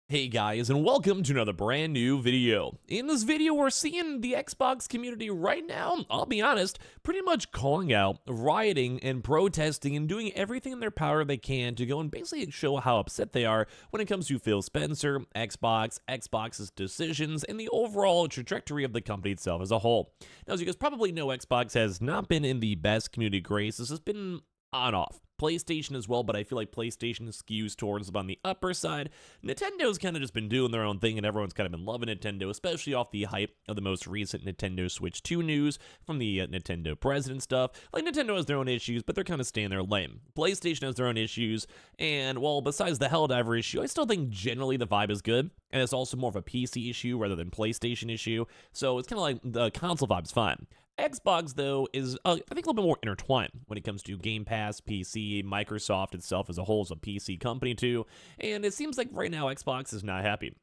Hey guys, and welcome to another brand new video. In this video, we're seeing the Xbox community right now, I'll be honest, pretty much calling out, rioting, and protesting, and doing everything in their power they can to go and basically show how upset they are when it comes to Phil Spencer, Xbox's decisions, and the overall trajectory of the company itself as a whole. Now, as you guys probably know, Xbox has not been in the best community graces. It's been on-off. PlayStation as well, but I feel like PlayStation skews towards on the upper side. Nintendo's kind of just been doing their own thing, and everyone's kind of been loving Nintendo, especially off the hype of the most recent Nintendo Switch 2 news from the Nintendo president stuff. Like, Nintendo has their own issues, but they're kind of staying their lane. PlayStation has their own issues, and, well, besides the Helldiver issue, I still think generally the vibe is good, and it's also more of a PC issue rather than PlayStation issue, so it's kind of like the console vibe's fine. Xbox, though, is, I think, a little bit more intertwined when it comes to Game Pass, PC, Microsoft itself as a whole is a PC company, too, and it seems like right now Xbox is not happy.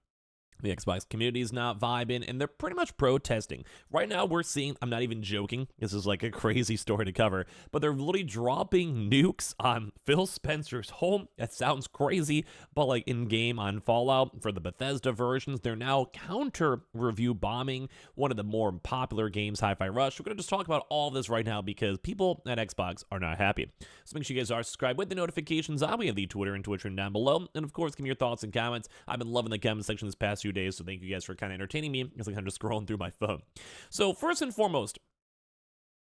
The Xbox community is not vibing, and they're pretty much protesting. Right now, we're seeing, I'm not even joking, this is like a crazy story to cover, but they're literally dropping nukes on Phil Spencer's home. That sounds crazy, but like in-game on Fallout, for the Bethesda versions, they're now counter-review bombing one of the more popular games, Hi-Fi Rush. We're going to just talk about all this right now because people at Xbox are not happy. So make sure you guys are subscribed with the notifications on. We have the Twitter and Twitch room down below, and of course, give me your thoughts and comments. I've been loving the comment section this past few days, so thank you guys for kind of entertaining me as I'm kind of just scrolling through my phone. So first and foremost,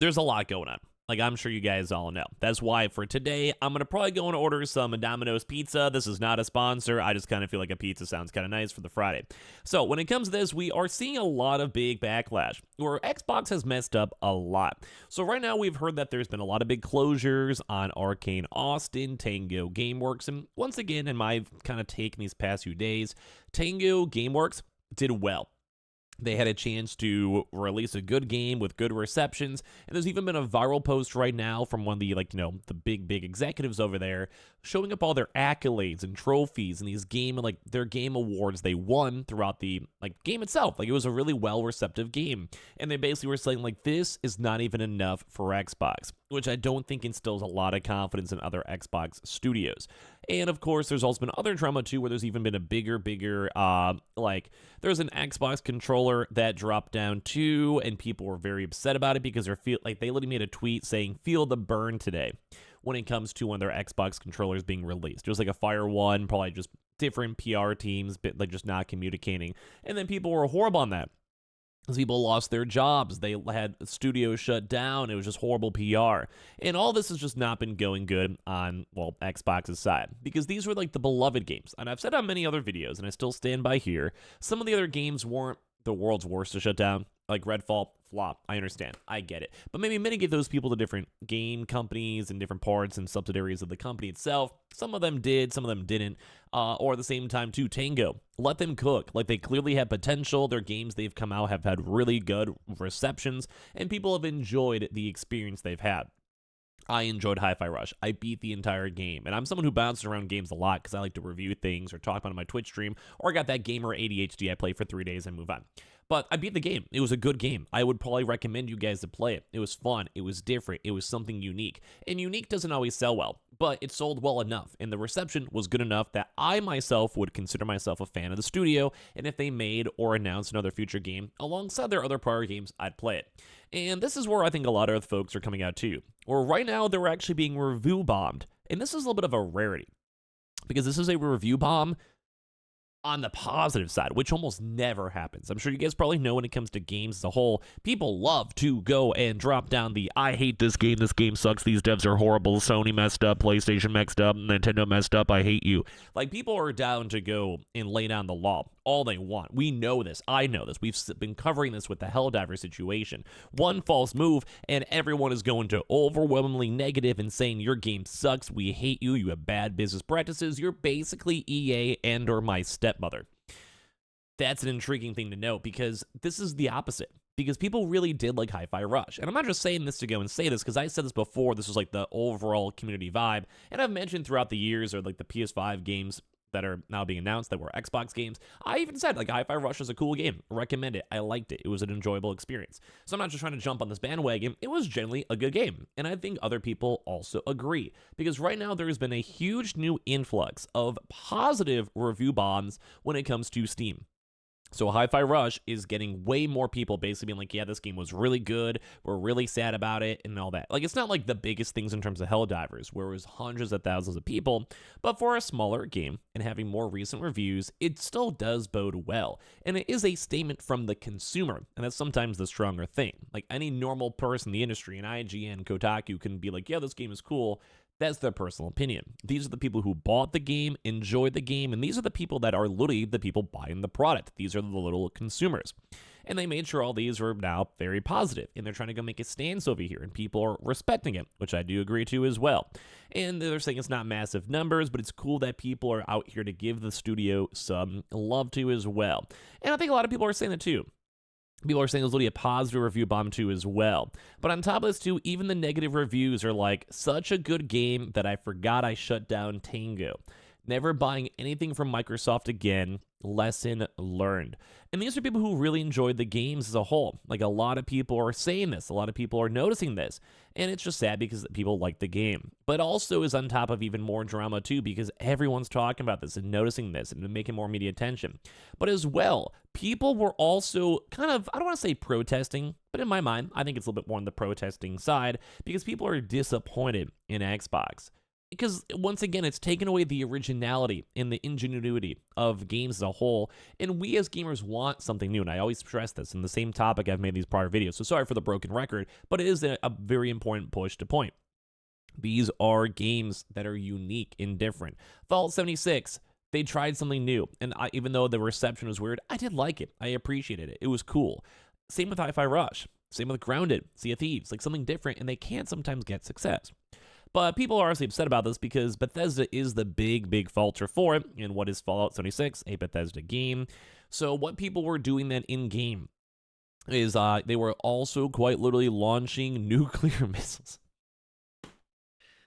there's a lot going on. Like, I'm sure you guys all know. That's why for today, I'm going to probably go and order some Domino's pizza. This is not a sponsor. I just kind of feel like a pizza sounds kind of nice for the Friday. So when it comes to this, we are seeing a lot of big backlash, where Xbox has messed up a lot. So right now, we've heard that there's been a lot of big closures on Arcane Austin, Tango Gameworks, and once again, in my kind of take in these past few days, Tango Gameworks did well. They had a chance to release a good game with good receptions, and there's even been a viral post right now from one of the, the big executives over there showing up all their accolades and trophies and these their game awards they won throughout the, game itself. Like, it was a really well-receptive game, and they basically were saying, this is not even enough for Xbox, which I don't think instills a lot of confidence in other Xbox studios. And of course, there's also been other drama too, where there's even been a bigger, there's an Xbox controller that dropped down too, and people were very upset about it because they literally made a tweet saying, "Feel the burn today," when it comes to one of their Xbox controllers being released. It was like a Fire One, probably just different PR teams, but just not communicating. And then people were horrible on that, because people lost their jobs. They had studios shut down. It was just horrible PR. And all this has just not been going good on, Xbox's side, because these were the beloved games. And I've said on many other videos, and I still stand by here, some of the other games weren't the world's worst to shut down. Like Redfall, flop. I understand. I get it. But maybe mitigate those people to different game companies and different parts and subsidiaries of the company itself. Some of them did, some of them didn't. Or at the same time, too, Tango. Let them cook. They clearly have potential. Their games they've come out have had really good receptions, and people have enjoyed the experience they've had. I enjoyed Hi-Fi Rush. I beat the entire game, and I'm someone who bounces around games a lot because I like to review things or talk about it on my Twitch stream, or I got that gamer ADHD. I play for 3 days and move on. But I beat the game. It was a good game. I would probably recommend you guys to play it. It was fun. It was different. It was something unique. And unique doesn't always sell well, but it sold well enough, and the reception was good enough that I myself would consider myself a fan of the studio, and if they made or announced another future game alongside their other prior games, I'd play it. And this is where I think a lot of folks are coming out too, where right now they're actually being review bombed. And this is a little bit of a rarity, because this is a review bomb on the positive side, which almost never happens. I'm sure you guys probably know when it comes to games as a whole, people love to go and drop down the "I hate this game sucks, these devs are horrible, Sony messed up, PlayStation messed up, Nintendo messed up, I hate you." People are down to go and lay down the law all they want. We know this. I know this. We've been covering this with the Helldiver situation. One false move, and everyone is going to overwhelmingly negative and saying, "Your game sucks, we hate you, you have bad business practices, you're basically EA and or my stepmother." That's an intriguing thing to note, because this is the opposite. Because people really did like Hi-Fi Rush. And I'm not just saying this to go and say this, because I said this before, this was the overall community vibe. And I've mentioned throughout the years, or the PS5 games that are now being announced that were Xbox games. I even said, like, Hi-Fi Rush is a cool game. Recommend it. I liked it. It was an enjoyable experience. So I'm not just trying to jump on this bandwagon. It was generally a good game. And I think other people also agree. Because right now there has been a huge new influx of positive review bombs when it comes to Steam. So Hi-Fi Rush is getting way more people basically being like, yeah, this game was really good. We're really sad about it and all that. Like, it's not like the biggest things in terms of Helldivers, where it was hundreds of thousands of people. But for a smaller game and having more recent reviews, it still does bode well. And it is a statement from the consumer. And that's sometimes the stronger thing. Like, any normal person in the industry, and IGN, Kotaku can be like, yeah, this game is cool. That's their personal opinion. These are the people who bought the game, enjoyed the game, and these are the people that are literally the people buying the product. These are the little consumers. And they made sure all these were now very positive, and they're trying to go make a stance over here, and people are respecting it, which I do agree to as well. And they're saying it's not massive numbers, but it's cool that people are out here to give the studio some love to as well. And I think a lot of people are saying that too. People are saying it was literally a positive review bomb too as well. But on top of this too, even the negative reviews are like, such a good game that I forgot I shut down Tango. Never buying anything from Microsoft again. Lesson learned. And these are people who really enjoyed the games as a whole. Like, a lot of people are saying this. A lot of people are noticing this. And it's just sad because people like the game. But also is on top of even more drama too, because everyone's talking about this and noticing this and making more media attention. But as well, people were also kind of, I don't want to say protesting, but in my mind, I think it's a little bit more on the protesting side, because people are disappointed in Xbox. Because, once again, it's taken away the originality and the ingenuity of games as a whole, and we as gamers want something new, and I always stress this in the same topic I've made these prior videos, so sorry for the broken record, but it is a very important push to point. These are games that are unique and different. Fallout 76, they tried something new, and even though the reception was weird, I did like it. I appreciated it. It was cool. Same with Hi-Fi Rush. Same with Grounded, Sea of Thieves, like something different, and they can sometimes get success. But people are honestly upset about this because Bethesda is the big falter for it. And what is Fallout 76? A Bethesda game. So what people were doing then in-game is they were also quite literally launching nuclear missiles.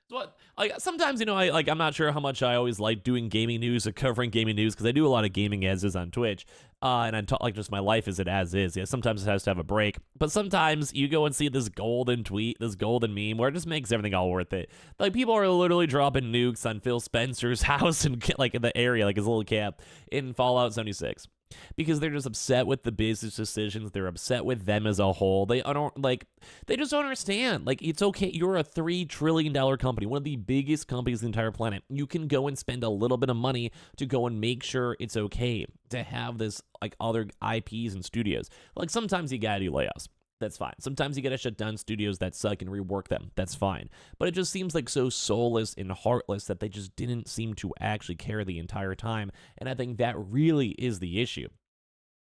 What, like, sometimes, I'm not sure how much I always like doing gaming news or covering gaming news, because I do a lot of gaming as is on Twitch, and I talk like just my life is it as is. Yeah, sometimes it has to have a break, but sometimes you go and see this golden tweet, this golden meme, where it just makes everything all worth it. Like, people are literally dropping nukes on Phil Spencer's house and like in the area, like his little camp in Fallout 76. Because they're just upset with the business decisions. They're upset with them as a whole. They just don't understand. Like, it's okay. You're a $3 trillion company, one of the biggest companies on the entire planet. You can go and spend a little bit of money to go and make sure it's okay to have this, like, other IPs and studios. Like, sometimes you gotta do layoffs. That's fine. Sometimes you gotta shut down studios that suck and rework them. That's fine. But it just seems like so soulless and heartless that they just didn't seem to actually care the entire time. And I think that really is the issue.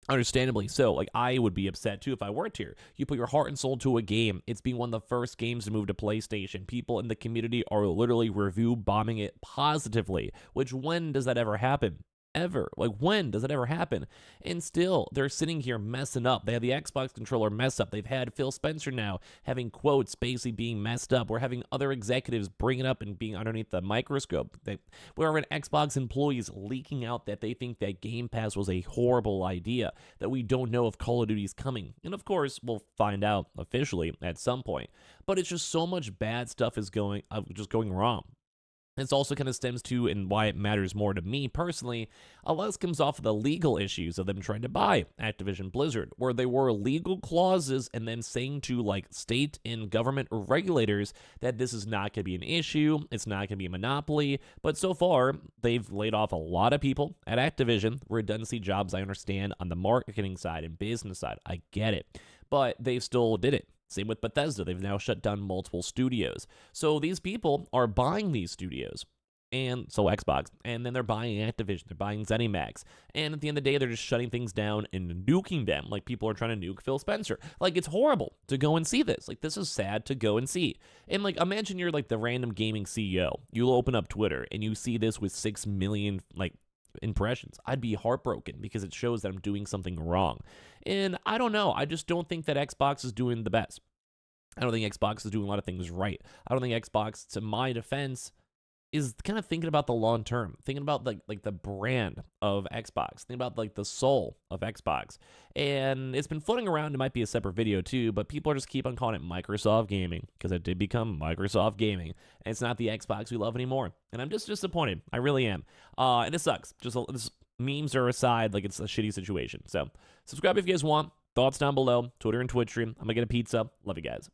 Understandably so. Like, I would be upset too if I worked here. You put your heart and soul to a game. It's been one of the first games to move to PlayStation. People in the community are literally review bombing it positively. Which, when does that ever happen? Ever. Like, when does it ever happen? And still, they're sitting here messing up. They have the Xbox controller mess up. They've had Phil Spencer now having quotes basically being messed up. We're having other executives bring it up and being underneath the microscope. We're having Xbox employees leaking out that they think that Game Pass was a horrible idea, that we don't know if Call of Duty's coming. And of course, we'll find out officially at some point. But it's just so much bad stuff is going wrong. This also kind of stems to, and why it matters more to me personally, a lot of this comes off of the legal issues of them trying to buy Activision Blizzard, where there were legal clauses and then saying to, like, state and government regulators that this is not going to be an issue, it's not going to be a monopoly. But so far, they've laid off a lot of people at Activision. Redundancy jobs, I understand, on the marketing side and business side. I get it. But they still did it. Same with Bethesda. They've now shut down multiple studios. So these people are buying these studios, and so Xbox, and then they're buying Activision, they're buying ZeniMax, and at the end of the day, they're just shutting things down and nuking them, like people are trying to nuke Phil Spencer. Like, it's horrible to go and see this. Like, this is sad to go and see. And, like, imagine you're, like, the random gaming CEO. You'll open up Twitter, and you see this with 6 million, like, impressions. I'd be heartbroken because it shows that I'm doing something wrong. And I don't know. I just don't think that Xbox is doing the best. I don't think Xbox is doing a lot of things right. I don't think Xbox, to my defense, is kind of thinking about the long term, thinking about like the brand of Xbox, thinking about like the soul of Xbox. And it's been floating around. It might be a separate video too, but people are just keep on calling it Microsoft Gaming because it did become Microsoft Gaming, and it's not the Xbox we love anymore. And I'm just disappointed. I really am. And it sucks. Just memes are aside, like it's a shitty situation. So subscribe if you guys want. Thoughts down below. Twitter and Twitch stream. I'm gonna get a pizza. Love you guys.